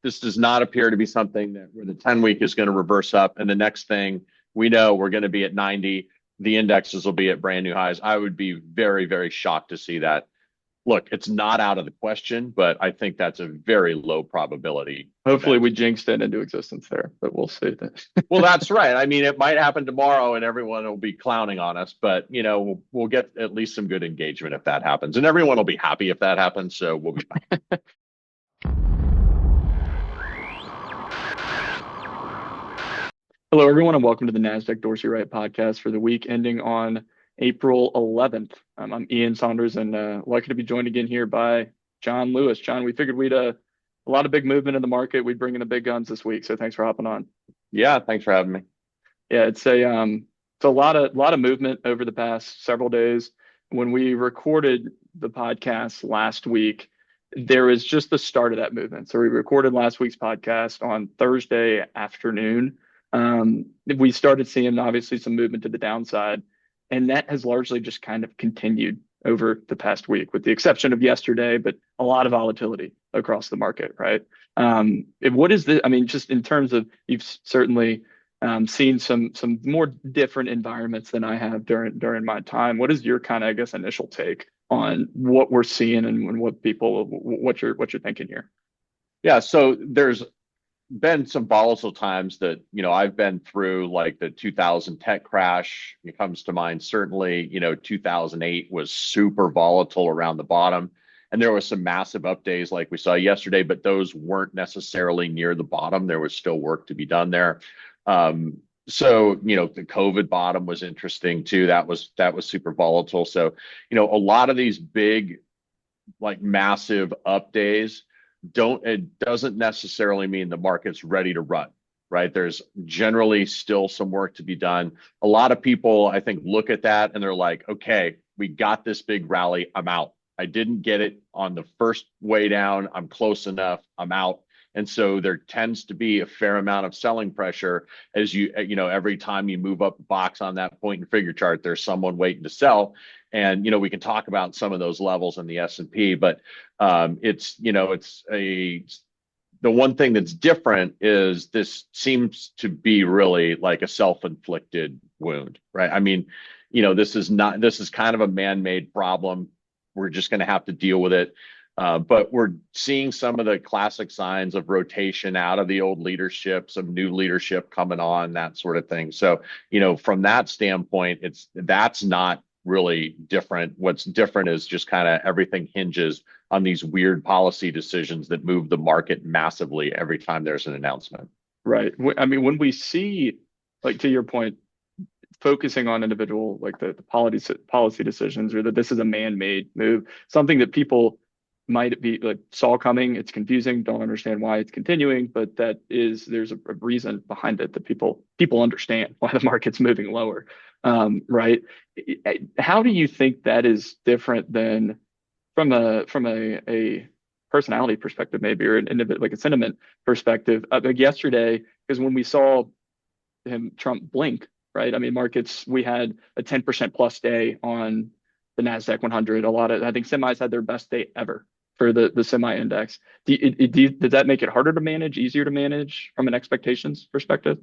This does not appear to be something that where the 10-week is going to reverse up, and the next thing we know we're going to be at 90. The indexes will be at brand new highs. I would be very, very shocked to see that. Look, it's not out of the question, but I think that's a very low probability Hopefully event. we jinxed it into existence there, but we'll see. Well, that's right. I mean, it might happen tomorrow and everyone will be clowning on us, but we'll get at least some good engagement if that happens. And everyone will be happy if that happens, so we'll be fine. Hello, everyone, and welcome to the Nasdaq Dorsey Wright podcast for the week ending on April 11th. I'm Ian Saunders, and lucky to be joined again here by John Lewis. John, we figured we'd a lot of big movement in the market. We'd bring in the big guns this week, so thanks for hopping on. Yeah, thanks for having me. Yeah, it's a lot of movement over the past several days. When we recorded the podcast last week, there was just the start of that movement. So we recorded last week's podcast on Thursday afternoon. We started seeing obviously some movement to the downside, and that has largely just kind of continued over the past week, with the exception of yesterday, but a lot of volatility across the market, right? What is the, I mean, just in terms of, you've certainly seen some more different environments than I have during my time. What is your kind of, I guess, initial take on what we're seeing and what you're thinking here? Yeah, so there's been some volatile times that I've been through, like the 2000 tech crash. It comes to mind. Certainly 2008 was super volatile around the bottom, and there was some massive up days like we saw yesterday, but those weren't necessarily near the bottom. There was still work to be done there. So the COVID bottom was interesting too. That was super volatile. So a lot of these big, like massive up days, it doesn't necessarily mean the market's ready to run, right? There's generally still some work to be done. A lot of people, I think, look at that and they're like, okay, we got this big rally, I'm out. I didn't get it on the first way down, I'm close enough, I'm out. And so there tends to be a fair amount of selling pressure as every time you move up a box on that point and figure chart, there's someone waiting to sell. And we can talk about some of those levels in the S&P, but the one thing that's different is this seems to be really like a self-inflicted wound, right? I mean, this is kind of a man-made problem. We're just going to have to deal with it. But we're seeing some of the classic signs of rotation out of the old leadership, some new leadership coming on, that sort of thing. So, from that standpoint, that's not really different. What's different is just kind of everything hinges on these weird policy decisions that move the market massively every time there's an announcement. Right. I mean, when we see, like, to your point, focusing on individual, like the policy decisions, or that this is a man-made move, something that people might be like saw coming, it's confusing, don't understand why it's continuing, but there's a reason behind it that people understand why the market's moving lower, right? How do you think that is different than from a personality perspective, maybe, or like a sentiment perspective? Like yesterday, because when we saw Trump blink, right? I mean, markets, we had a 10% plus day on the Nasdaq 100. I think semis had their best day ever for the semi index. Does that make it harder to manage, easier to manage from an expectations perspective?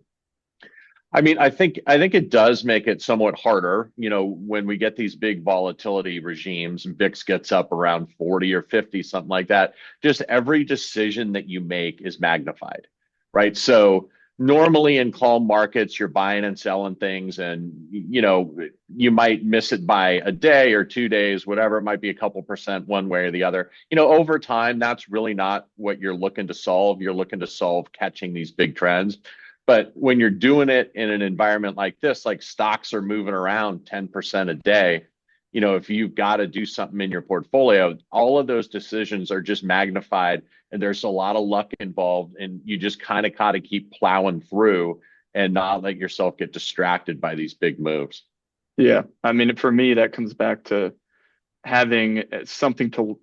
I mean, I think it does make it somewhat harder. When we get these big volatility regimes, and VIX gets up around 40 or 50, something like that, just every decision that you make is magnified, right? So normally in calm markets, you're buying and selling things, and you might miss it by a day or 2 days, whatever. It might be a couple percent one way or the other. Over time, that's really not what you're looking to solve. You're looking to solve catching these big trends. But when you're doing it in an environment like this, like stocks are moving around 10% a day, if you've got to do something in your portfolio, all of those decisions are just magnified, and there's a lot of luck involved, and you just kind of got to keep plowing through and not let yourself get distracted by these big moves. Yeah, I mean, for me, that comes back to having something to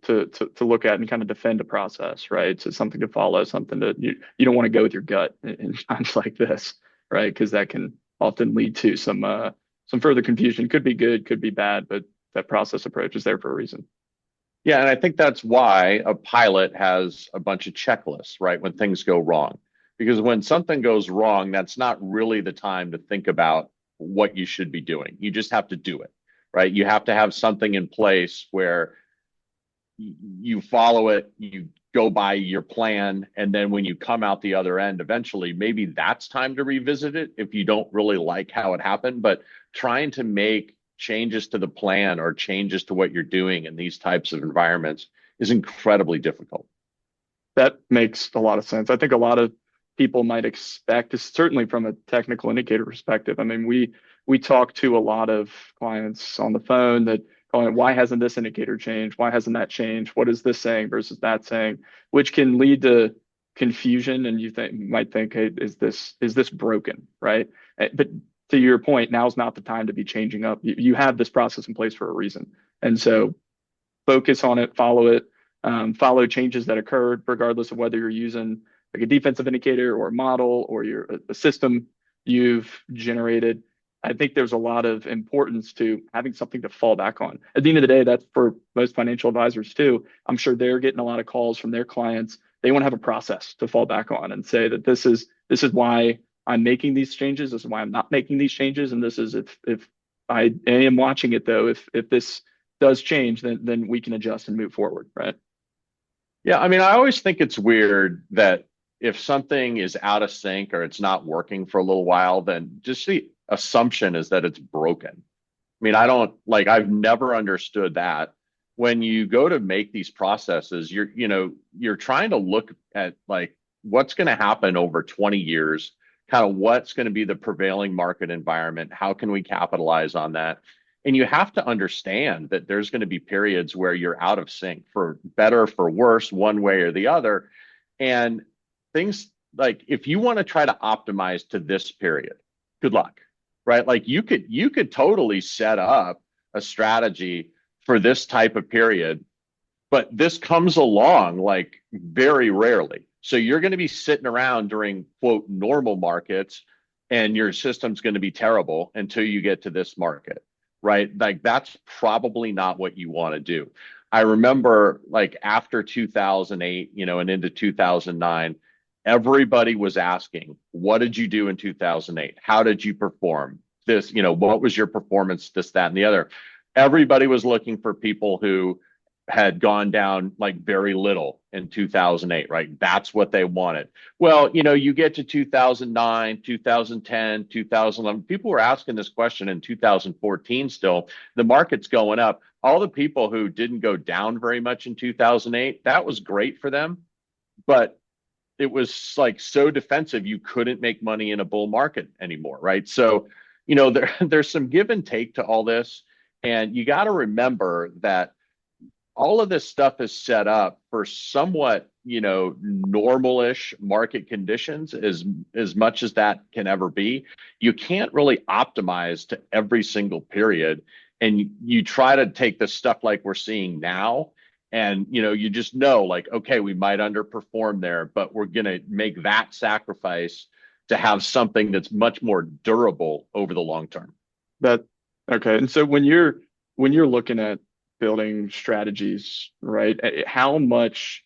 look at and kind of defend a process, right? So something to follow, something that you don't want to go with your gut in times like this, right? Because that can often lead to some further confusion. Could be good, could be bad, but that process approach is there for a reason. Yeah, and I think that's why a pilot has a bunch of checklists, right? When things go wrong. Because when something goes wrong, that's not really the time to think about what you should be doing. You just have to do it, right? You have to have something in place where you follow it, you go by your plan, and then when you come out the other end, eventually, maybe that's time to revisit it if you don't really like how it happened. But trying to make changes to the plan or changes to what you're doing in these types of environments is incredibly difficult. That makes a lot of sense. I think a lot of people might expect, certainly from a technical indicator perspective. I mean, we talk to a lot of clients on the phone that going, why hasn't this indicator changed? Why hasn't that changed? What is this saying versus that saying? Which can lead to confusion, and might think, hey, is this broken, right? But to your point, now's not the time to be changing up. You have this process in place for a reason, and so focus on it, follow changes that occurred, regardless of whether you're using like a defensive indicator or a model or a system you've generated. I think there's a lot of importance to having something to fall back on. At the end of the day, that's for most financial advisors too. I'm sure they're getting a lot of calls from their clients. They want to have a process to fall back on and say that this is why I'm making these changes. This is why I'm not making these changes. And this is if I am watching it though, if this does change, then we can adjust and move forward, right? Yeah, I mean, I always think it's weird that if something is out of sync or it's not working for a little while, then just the assumption is that it's broken. I mean, I don't like, I've never understood that. When you go to make these processes, you're trying to look at like what's going to happen over 20 years, kind of what's going to be the prevailing market environment, how can we capitalize on that? And you have to understand that there's going to be periods where you're out of sync for better, for worse, one way or the other. And things like if you want to try to optimize to this period, good luck, right? Like you could totally set up a strategy for this type of period, but this comes along like very rarely. So you're going to be sitting around during quote normal markets and your system's going to be terrible until you get to this market, right? Like that's probably not what you want to do. I remember like after 2008, and into 2009, everybody was asking, what did you do in 2008? How did you perform? This, what was your performance, this, that, and the other? Everybody was looking for people who had gone down like very little in 2008, right? That's what they wanted. Well, you get to 2009, 2010, 2011. People were asking this question in 2014 still. The market's going up. All the people who didn't go down very much in 2008, that was great for them. But it was like so defensive, you couldn't make money in a bull market anymore, right? So, there's some give and take to all this. And you got to remember that all of this stuff is set up for somewhat, normal-ish market conditions as much as that can ever be. You can't really optimize to every single period. And you try to take the stuff like we're seeing now, and you just know like, okay, we might underperform there, but we're gonna make that sacrifice to have something that's much more durable over the long term. That okay. And so when you're looking at building strategies, right? How much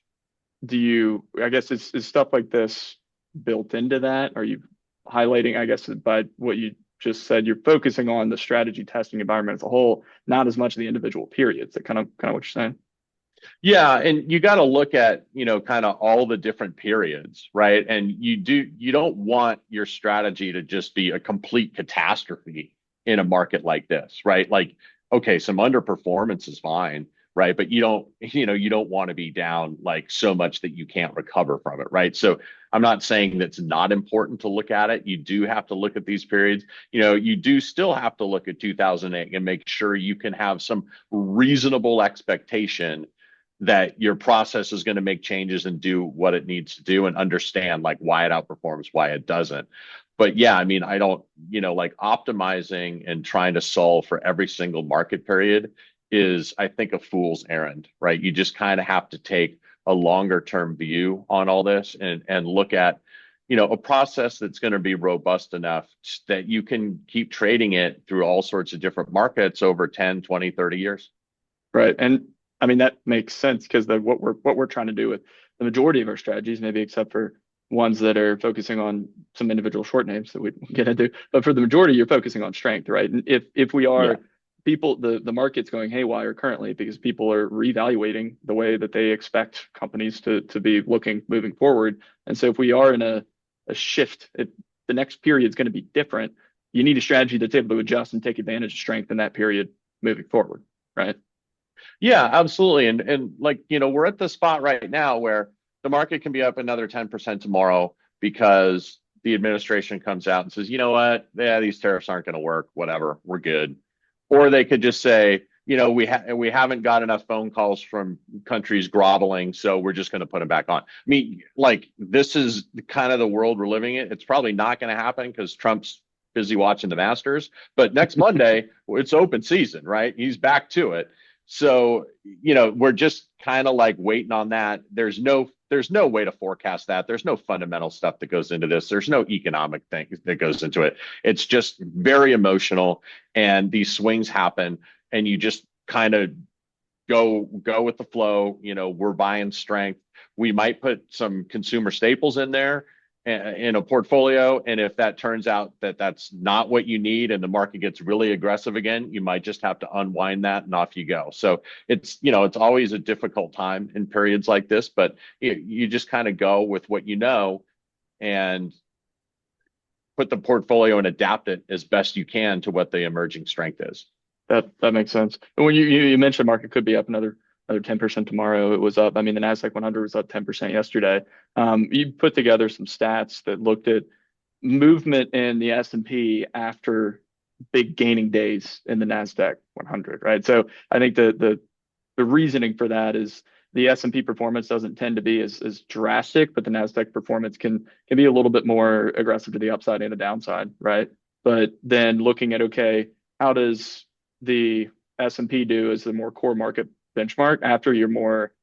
do you, I guess, is stuff like this built into that? Are you highlighting, I guess, by what you just said, you're focusing on the strategy testing environment as a whole, not as much the individual periods. That kind of what you're saying. Yeah, and you got to look at, kind of all the different periods, right? And you don't want your strategy to just be a complete catastrophe in a market like this, right? Like, okay, some underperformance is fine, right? But you don't want to be down like so much that you can't recover from it, right? So I'm not saying that's not important to look at it. You do have to look at these periods. You do still have to look at 2008 and make sure you can have some reasonable expectation that your process is going to make changes and do what it needs to do and understand like why it outperforms, why it doesn't. But yeah, I mean, I don't, like optimizing and trying to solve for every single market period is, I think, a fool's errand, right? You just kind of have to take a longer term view on all this and look at, a process that's going to be robust enough that you can keep trading it through all sorts of different markets over 10, 20, 30 years. Right. And I mean, that makes sense because what we're trying to do with the majority of our strategies, maybe except for ones that are focusing on some individual short names that we get into, but for the majority, you're focusing on strength, right? And if we Yeah. are people, the market's going haywire currently because people are reevaluating the way that they expect companies to be looking moving forward. And so if we are in a shift, the next period is going to be different. You need a strategy that's able to adjust and take advantage of strength in that period moving forward, right? Yeah, absolutely. And like, we're at the spot right now where the market can be up another 10% tomorrow because the administration comes out and says, you know what? Yeah, these tariffs aren't going to work, whatever, we're good. Or they could just say, we haven't got enough phone calls from countries groveling, so we're just going to put them back on. I mean, like this is kind of the world we're living in. It's probably not going to happen because Trump's busy watching the Masters, but next Monday it's open season, right? He's back to it. So, we're just kind of like waiting on that. There's no way to forecast that. There's no fundamental stuff that goes into this. There's no economic thing that goes into it. It's just very emotional, and these swings happen, and you just kind of go with the flow. We're buying strength. We might put some consumer staples in there in a portfolio, and if that turns out that that's not what you need and the market gets really aggressive again, you might just have to unwind that and off you go. So it's always a difficult time in periods like this, but you just kind of go with what you know and put the portfolio and adapt it as best you can to what the emerging strength is. That makes sense. And when you mentioned market could be up another 10% tomorrow, it was up. I mean, the Nasdaq 100 was up 10% yesterday. You put together some stats that looked at movement in the S&P after big gaining days in the Nasdaq 100, right? So I think the reasoning for that is the S&P performance doesn't tend to be as drastic, but the Nasdaq performance can be a little bit more aggressive to the upside and the downside, right? But then looking at, okay, how does the S&P do as the more core market benchmark after your more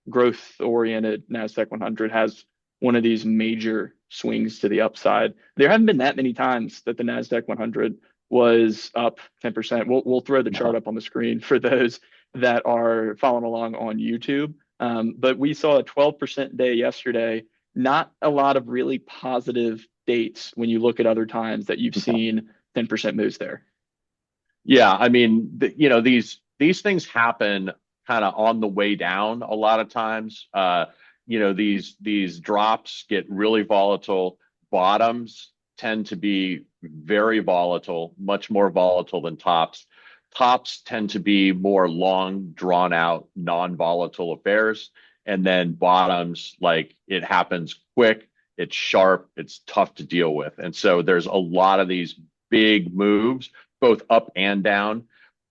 growth oriented Nasdaq 100 has one of these major swings to the upside? There haven't been that many times that the Nasdaq 100 was up 10%. We'll throw the chart up on the screen for those that are following along on YouTube. But we saw a 12% day yesterday. Not a lot of really positive dates when you look at other times that you've seen 10% moves there. Yeah, I mean, these things happen kind of on the way down a lot of times. These drops get really volatile. Bottoms tend to be very volatile, much more volatile than tops. Tops tend to be more long, drawn out, non-volatile affairs. And then bottoms, like it happens quick, it's sharp, it's tough to deal with. And so there's a lot of these big moves, both up and down,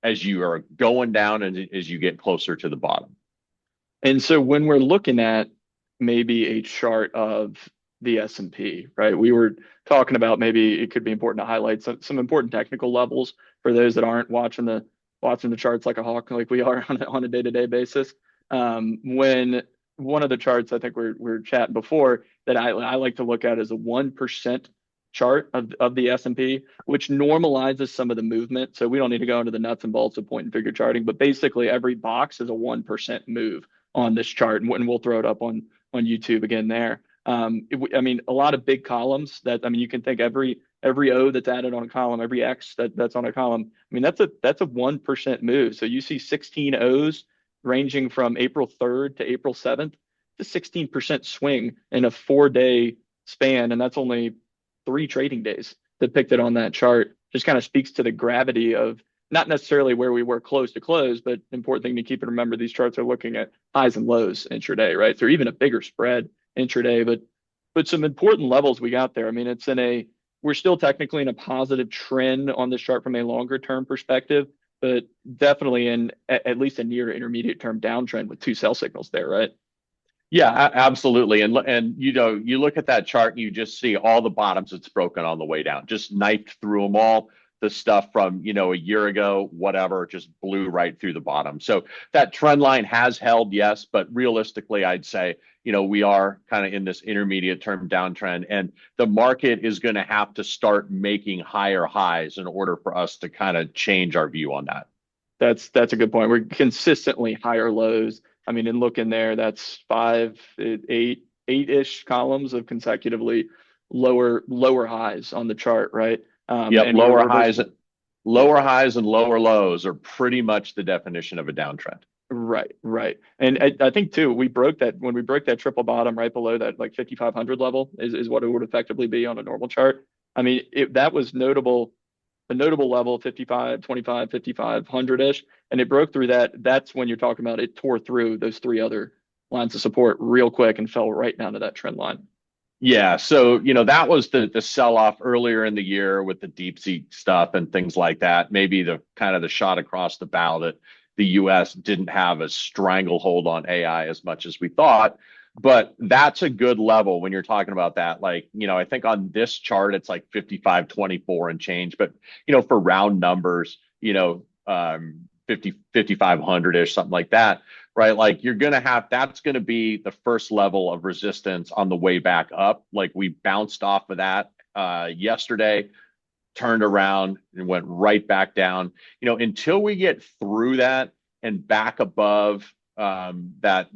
as you are going down and as you get closer to the bottom. And so when we're looking at maybe a chart of the S&P, right? We were talking about maybe it could be important to highlight some important technical levels for those that aren't watching the charts like a hawk, like we are on a day-to-day basis. When one of the charts I think we're chatting before that I like to look at is a 1% chart of the S&P, which normalizes some of the movement. So we don't need to go into the nuts and bolts of point and figure charting, but basically every box is a 1% move on this chart, and we'll throw it up on YouTube again there. I mean, a lot of big columns that, I mean, you can think every O that's added on a column, every X that's on a column. I mean, that's a 1% move. So you see 16 O's ranging from April 3rd to April 7th, it's a 16% swing in a 4-day span. And that's only 3 trading days depicted on that chart. Just kind of speaks to the gravity of not necessarily where we were close to close, but important thing to keep and remember, these charts are looking at highs and lows intraday, right? So even a bigger spread intraday, but some important levels we got there. I mean, we're still technically in a positive trend on this chart from a longer term perspective, but definitely in at least a near intermediate term downtrend with 2 sell signals there, right? Yeah, absolutely. And you look at that chart and you just see all the bottoms it's broken on the way down, just knifed through them all. The stuff from, a year ago, whatever, just blew right through the bottom. So that trend line has held, yes, but realistically, I'd say, we are kind of in this intermediate term downtrend, and the market is going to have to start making higher highs in order for us to kind of change our view on that. That's a good point. We're consistently higher lows. I mean, and look in there, that's five, eight-ish columns of consecutively lower highs on the chart, right? Yep, And we're reversing. Yeah. lower highs and lower lows are pretty much the definition of a downtrend. Right, right. And I think too, we broke that when we broke that triple bottom right below that like 5,500 level is what it would effectively be on a normal chart. I mean, that was notable, a notable level, 55, 25, 5,500-ish, and it broke through that. That's when you're talking about it tore through those three other lines of support real quick and fell right down to that trend line. Yeah, so that was the sell off earlier in the year with the deep sea stuff and things like that. Maybe the kind of the shot across the bow that the US didn't have a stranglehold on AI as much as we thought. But that's a good level when you're talking about that. Like, I think on this chart it's like 55.24 and change, but for round numbers, 50, 5,500-ish, something like that, right? Like that's going to be the first level of resistance on the way back up. Like we bounced off of that yesterday, turned around and went right back down. Until we get through that and back above that,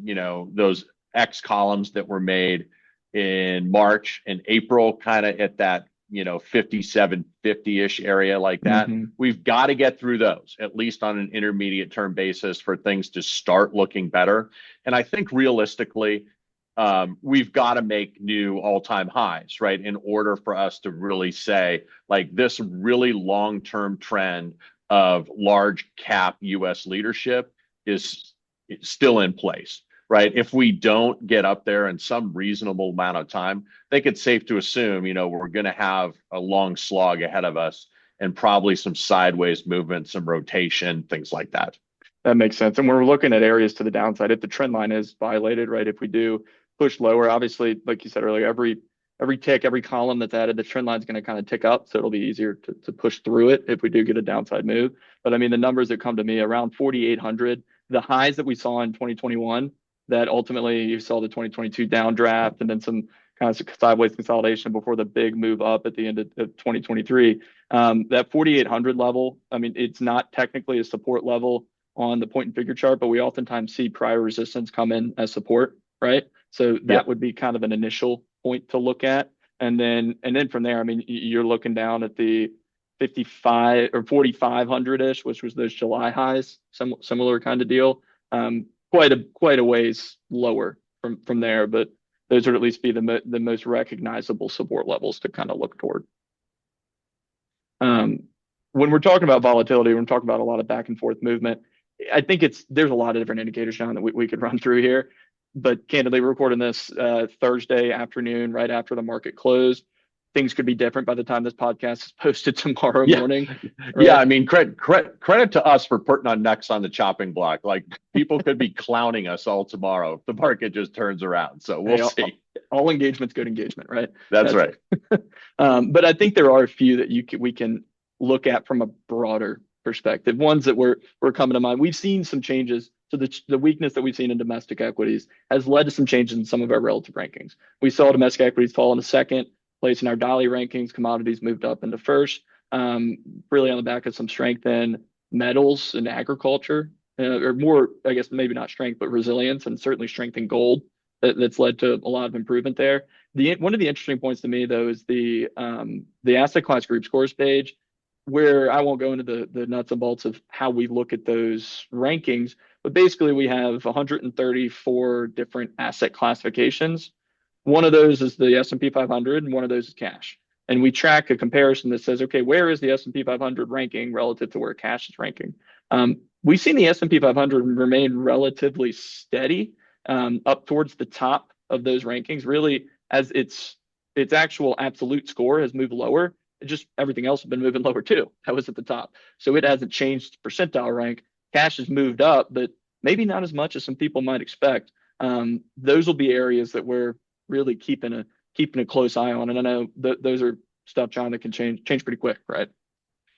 those X columns that were made in March and April, kind of at that 5750-ish area like that. Mm-hmm. We've got to get through those, at least on an intermediate term basis, for things to start looking better. And I think realistically, we've got to make new all-time highs, right? In order for us to really say, like, this really long-term trend of large cap US leadership is still in place, right? If we don't get up there in some reasonable amount of time, I think it's safe to assume, we're going to have a long slog ahead of us and probably some sideways movement, some rotation, things like that. That makes sense. And we're looking at areas to the downside. If the trend line is violated, right? If we do push lower, obviously, like you said earlier, every tick, every column that's added, the trend line is going to kind of tick up. So it'll be easier to push through it if we do get a downside move. But I mean, the numbers that come to me around 4,800, the highs that we saw in 2021, that ultimately you saw the 2022 downdraft and then some kind of sideways consolidation before the big move up at the end of 2023. That 4,800 level, I mean, it's not technically a support level on the point and figure chart, but we oftentimes see prior resistance come in as support, right? So that would be kind of an initial point to look at. And then from there, I mean, you're looking down at the 55 or 4,500-ish, which was those July highs, similar kind of deal. Quite a ways lower from there, but those would at least be the most recognizable support levels to kind of look toward. When we're talking about volatility, when we're talking about a lot of back and forth movement, I think there's a lot of different indicators, John, that we could run through here. But candidly, we're recording this Thursday afternoon, right after the market closed. Things could be different by the time this podcast is posted tomorrow morning. Right? Yeah, I mean, credit to us for putting our necks on the chopping block. Like, people could be clowning us all tomorrow if the market just turns around. So we'll see. All engagement's good engagement, right? That's right. But I think there are a few that we can look at from a broader perspective. Ones that were coming to mind. We've seen some changes. So the weakness that we've seen in domestic equities has led to some changes in some of our relative rankings. We saw domestic equities fall in the second place in our Dolly rankings. Commodities moved up into first, really on the back of some strength in metals and agriculture, or more, I guess, maybe not strength, but resilience, and certainly strength in gold that's led to a lot of improvement there. One of the interesting points to me, though, is the asset class group scores page, where I won't go into the nuts and bolts of how we look at those rankings, but basically we have 134 different asset classifications. One of those is the S&P 500, and one of those is cash. And we track a comparison that says, okay, where is the S&P 500 ranking relative to where cash is ranking? We've seen the S&P 500 remain relatively steady up towards the top of those rankings, really, as its actual absolute score has moved lower. Just everything else has been moving lower too. That was at the top. So it hasn't changed percentile rank. Cash has moved up, but maybe not as much as some people might expect. Those will be areas that we're really keeping a close eye on. And I know those are stuff, John, that can change pretty quick, right?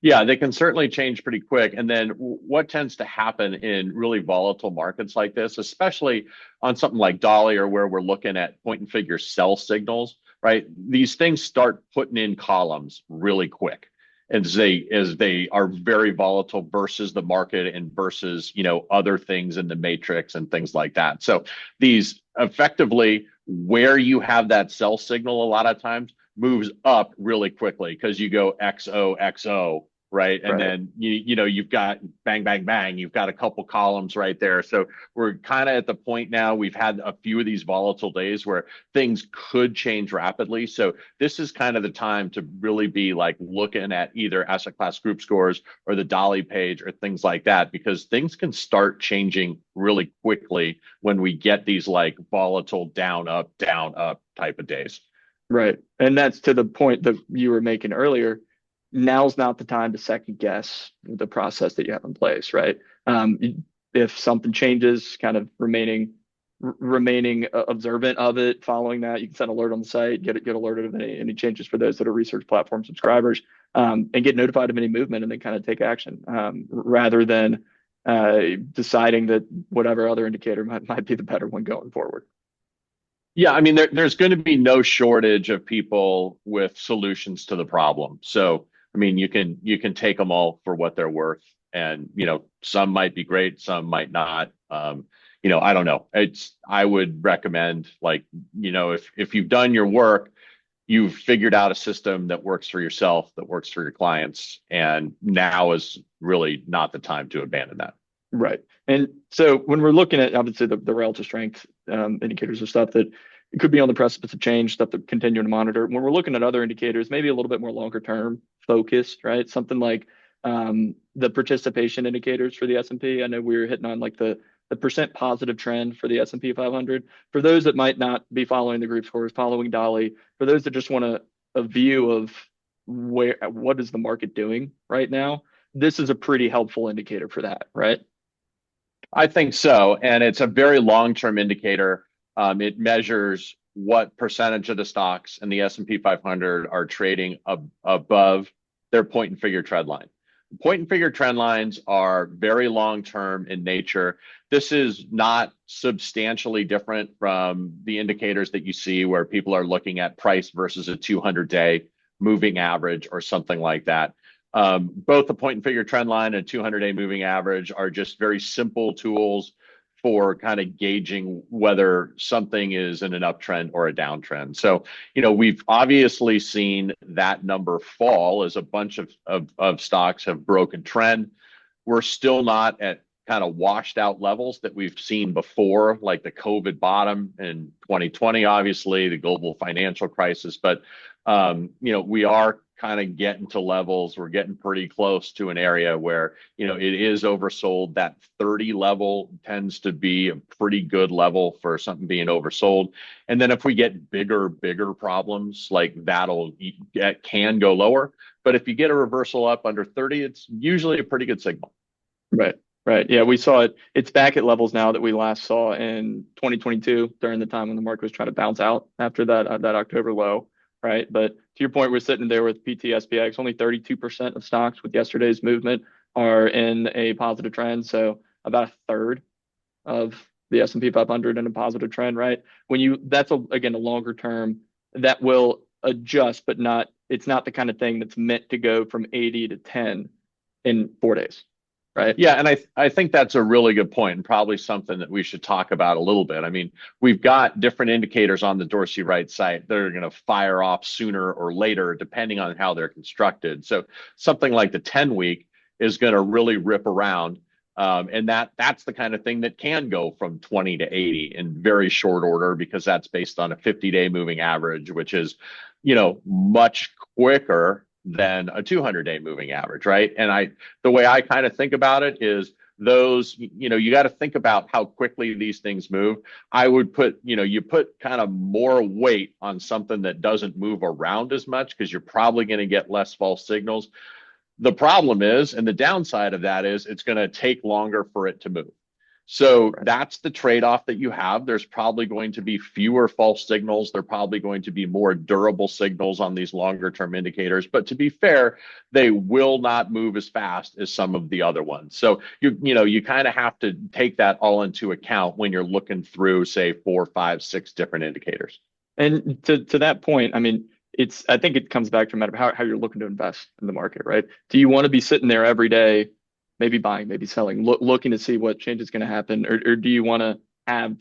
Yeah, they can certainly change pretty quick. And then what tends to happen in really volatile markets like this, especially on something like Dolly, or where we're looking at point and figure sell signals, right? These things start putting in columns really quick. as they are very volatile versus the market and versus, other things in the matrix and things like that. So these effectively, where you have that sell signal a lot of times moves up really quickly because you go XO, right? And Right. then you've got bang, bang, bang. You've got a couple columns right there. So we're kind of at the point now. We've had a few of these volatile days where things could change rapidly. So this is kind of the time to really be like looking at either asset class group scores or the Dolly page or things like that, because things can start changing really quickly when we get these like volatile down up type of days. Right. And that's to the point that you were making earlier. Now's not the time to second guess the process that you have in place, right? If something changes, kind of remaining observant of it, following that, you can set an alert on the site, get alerted of any changes for those that are research platform subscribers, and get notified of any movement and then kind of take action, rather than deciding that whatever other indicator might be the better one going forward. Yeah, I mean, there's going to be no shortage of people with solutions to the problem. So, I mean, you can take them all for what they're worth, and some might be great, some might not. I don't know. I would recommend, like, if you've done your work, you've figured out a system that works for yourself, that works for your clients, and now is really not the time to abandon that. Right. And so when we're looking at obviously the relative strength indicators of stuff that it could be on the precipice of change, stuff that continue to monitor. When we're looking at other indicators, maybe a little bit more longer term focused, right? Something like the participation indicators for the S&P. I know we were hitting on like the percent positive trend for the S&P 500. For those that might not be following the group scores, following Dolly, for those that just want a view of what is the market doing right now, this is a pretty helpful indicator for that, right? I think so. And it's a very long-term indicator. It measures what percentage of the stocks in the S&P 500 are trading above their point and figure trend line. Point and figure trend lines are very long-term in nature. This is not substantially different from the indicators that you see where people are looking at price versus a 200-day moving average or something like that. Both the point and figure trend line and 200-day moving average are just very simple tools for kind of gauging whether something is in an uptrend or a downtrend. So, we've obviously seen that number fall as a bunch of stocks have broken trend. We're still not at kind of washed out levels that we've seen before, like the COVID bottom in 2020, obviously, the global financial crisis. But, we are kind of getting to levels. We're getting pretty close to an area where, it is oversold. That 30 level tends to be a pretty good level for something being oversold. And then if we get bigger problems, like that can go lower. But if you get a reversal up under 30, it's usually a pretty good signal. Right. Right. Yeah, we saw it. It's back at levels now that we last saw in 2022 during the time when the market was trying to bounce out after that October low. Right. But to your point, we're sitting there with PTSPX. Only 32% of stocks with yesterday's movement are in a positive trend. So about a third of the S&P 500 in a positive trend. Right. That's again a longer term that will adjust, but it's not the kind of thing that's meant to go from 80 to 10 in 4 days. Right. Yeah, and I think that's a really good point, and probably something that we should talk about a little bit. I mean, we've got different indicators on the Dorsey Wright site that are going to fire off sooner or later, depending on how they're constructed. So something like the 10-week is going to really rip around, and that's the kind of thing that can go from 20 to 80 in very short order, because that's based on a 50-day moving average, which is, much quicker than a 200-day moving average, right? And the way I kind of think about it is those, you got to think about how quickly these things move. I would put, you put kind of more weight on something that doesn't move around as much, because you're probably going to get less false signals. The problem is, and the downside of that is, it's going to take longer for it to move. So Right. that's the trade-off that you have. There's probably going to be fewer false signals. There are probably going to be more durable signals on these longer term indicators. But to be fair, they will not move as fast as some of the other ones. So you kind of have to take that all into account when you're looking through, say, 4, 5, 6 different indicators. And to that point, I mean, I think it comes back to a matter of how you're looking to invest in the market, right? Do you want to be sitting there every day, maybe buying, maybe selling, looking to see what change is going to happen, or do you want to have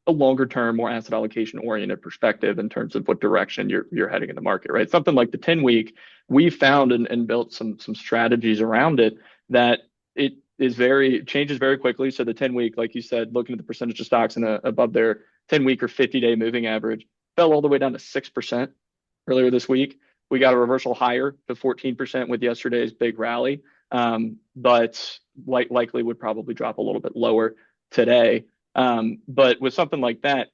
a longer term, more asset allocation oriented perspective in terms of what direction you're heading in the market, right? Something like the 10-week, we found and built some strategies around it that it is changes very quickly. So the 10-week, like you said, looking at the percentage of stocks above their 10-week or 50-day moving average, fell all the way down to 6% earlier this week. We got a reversal higher to 14% with yesterday's big rally, but likely would probably drop a little bit lower today. But with something like that,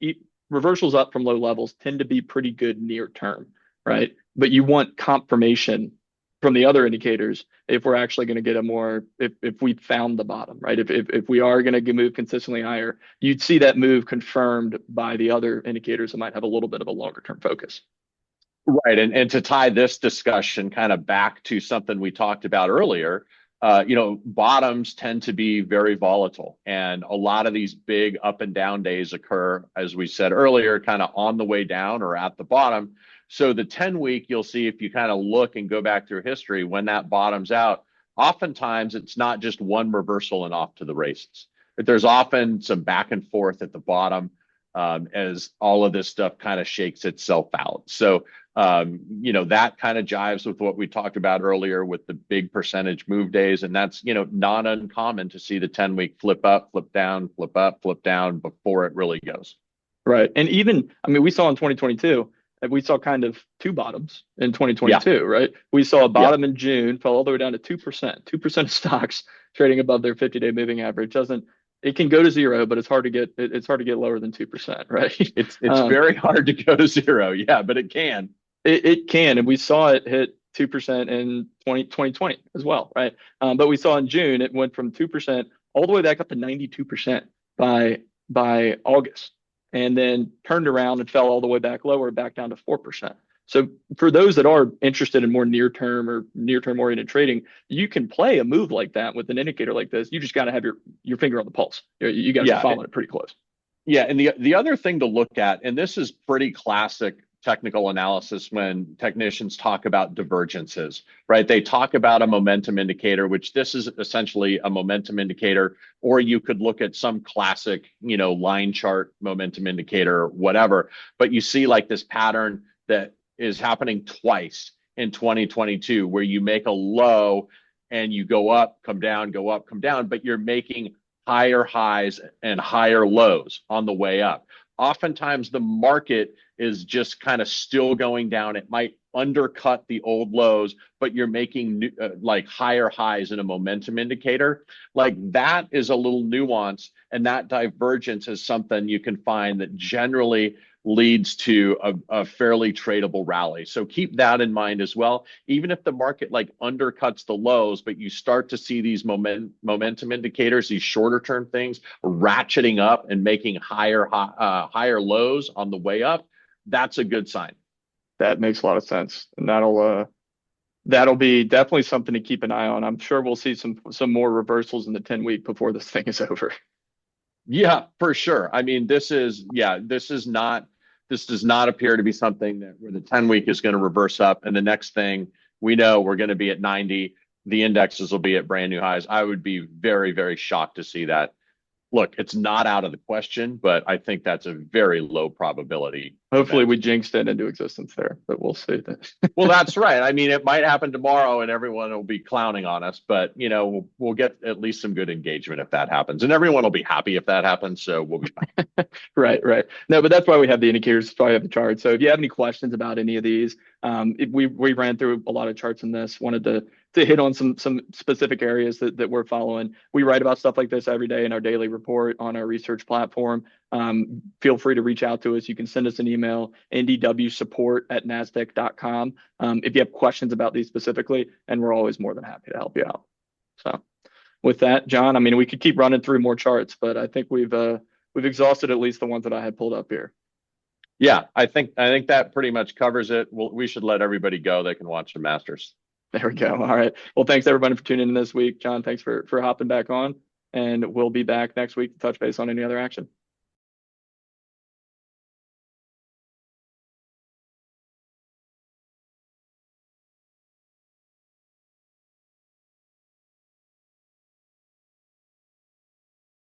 reversals up from low levels tend to be pretty good near term, right? But you want confirmation from the other indicators if we're actually going to get if we found the bottom, right? If we are going to move consistently higher, you'd see that move confirmed by the other indicators that might have a little bit of a longer term focus. Right. And to tie this discussion kind of back to something we talked about earlier, bottoms tend to be very volatile. And a lot of these big up and down days occur, as we said earlier, kind of on the way down or at the bottom. So the 10-week, you'll see if you kind of look and go back through history, when that bottoms out, oftentimes it's not just one reversal and off to the races. But there's often some back and forth at the bottom as all of this stuff kind of shakes itself out. So that kind of jives with what we talked about earlier with the big percentage move days. And that's, not uncommon to see the 10-week flip up, flip down, flip up, flip down before it really goes. Right. And even, we saw in 2022, we saw kind of two bottoms in 2022, right? We saw a bottom in June, fell all the way down to 2%. 2% of stocks trading above their 50-day moving average it can go to zero, but it's hard to get lower than 2%, right? It's very hard to go to zero. Yeah, but it can. It can, and we saw it hit 2% in 2020 as well, right? But we saw in June it went from 2% all the way back up to 92% by August, and then turned around and fell all the way back lower, back down to 4%. So for those that are interested in more near-term oriented trading, you can play a move like that with an indicator like this. You just got to have your finger on the pulse. You got to be following it pretty close. Yeah, and the other thing to look at, and this is pretty classic technical analysis when technicians talk about divergences, right? They talk about a momentum indicator, which this is essentially a momentum indicator, or you could look at some classic, line chart momentum indicator, whatever. But you see like this pattern that is happening twice in 2022, where you make a low and you go up, come down, go up, come down, but you're making higher highs and higher lows on the way up. Oftentimes the market is just kind of still going down. It might undercut the old lows, but you're making like higher highs in a momentum indicator. Like that is a little nuance, and that divergence is something you can find that generally leads to a fairly tradable rally. So keep that in mind as well. Even if the market like undercuts the lows, but you start to see these momentum indicators, these shorter term things ratcheting up and making higher lows on the way up, that's a good sign. That makes a lot of sense, and that'll be definitely something to keep an eye on. I'm sure we'll see some more reversals in the 10-week before this thing is over. Yeah, for sure. This does not appear to be something where the 10-week is going to reverse up, and the next thing we know, we're going to be at 90. The indexes will be at brand new highs. I would be very, very shocked to see that. Look, it's not out of the question, but I think that's a very low probability. Hopefully we jinxed it into existence there, but we'll see. Well, that's right. It might happen tomorrow and everyone will be clowning on us, but we'll get at least some good engagement if that happens, and everyone will be happy if that happens. So we'll be fine. Right. No, but that's why we have the indicators. That's why we have the charts. So if you have any questions about any of these, we ran through a lot of charts in this, wanted to hit on some specific areas that we're following. We write about stuff like this every day in our daily report on our research platform. Feel free to reach out to us. You can send us an email, ndwsupport@nasdaq.com, if you have questions about these specifically, and we're always more than happy to help you out. So with that, John, we could keep running through more charts, but I think we've exhausted at least the ones that I had pulled up here. Yeah, I think that pretty much covers it. We should let everybody go. They can watch the Masters. There we go. All right. Well, thanks everybody for tuning in this week. John, thanks for hopping back on, and we'll be back next week to touch base on any other action.